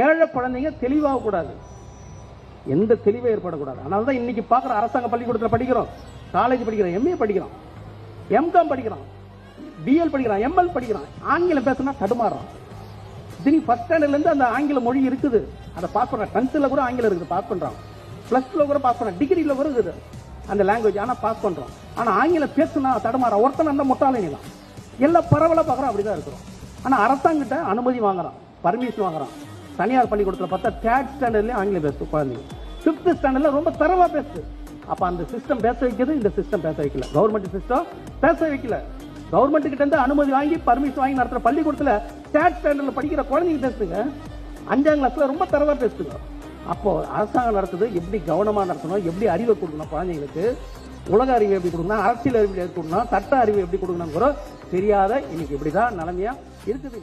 ஏழை குழந்தைங்க தெளிவாக கூடாது, எந்த தெளிவை ஏற்படக்கூடாது. அதனால தான் இன்னைக்கு பார்க்குற அரசாங்க பள்ளிக்கூடத்தில் படிக்கிறோம், காலேஜ் படிக்கிறோம், எம்ஏ படிக்கிறோம், எம்காம் படிக்கிறான், பிஎல் படிக்கிறான், எம்எல் படிக்கிறான், ஆங்கிலம் பேசுனா தடுமாறுறான். திடீர் ஃபர்ஸ்ட் ஸ்டாண்டர்ட்லேருந்து அந்த ஆங்கில மொழி இருக்குது, அதை பாஸ் பண்ணுறான். 10th கூட ஆங்கிலம் இருக்குது, பாஸ் பண்ணுறான். +2 கூட பாஸ் பண்ணுறான், டிகிரியில் கூட இருக்குது அந்த லாங்குவேஜ், ஆனால் பாஸ் பண்ணுறோம். ஆனால் ஆங்கிலம் பேசுனா தடுமாற ஒருத்தன் அந்த முட்டாளைங்க தான். எல்லாம் பரவலாக பார்க்குறோம், அப்படி தான் இருக்கிறோம். ஆனால் அரசாங்கிட்ட அனுமதி வாங்குறான், பர்மிஷன் வாங்குறான். தனியார் பள்ளிக்கூடத்தில் பார்த்தா 3rd ஸ்டாண்டர்ட்லேயே ஆங்கிலம் பேசுது குழந்தைங்க, 5th ஸ்டாண்டர்டில் ரொம்ப தரவாக பேசுது. அப்போ அந்த சிஸ்டம் பேச வைக்கிறது, இந்த சிஸ்டம் பேச வைக்கல. கவர்மெண்ட் சிஸ்டம் பேச வைக்கல. கவர்மெண்ட் கிட்ட இருந்து அனுமதி வாங்கி பர்மிஷன் வாங்கி நடத்துற பள்ளிக்கூடத்தில் 3rd ஸ்டாண்டர்டில் படிக்கிற குழந்தைங்க பேசுங்க, 5ஆம் கிளாஸ்ல ரொம்ப தரவா பேசுங்க. அப்போ அரசாங்கம் நடத்துது எப்படி கவனமாக நடத்தணும், எப்படி அறிவை கொடுக்கணும் குழந்தைங்களுக்கு, உலக அறிவு எப்படி கொடுக்கணும், அரசியல் அறிவு எப்படி கொடுக்கணும், சட்ட அறிவு எப்படி கொடுக்கணும் தெரியாத இன்னைக்கு இப்படிதான் நிலைமையா இருக்குது.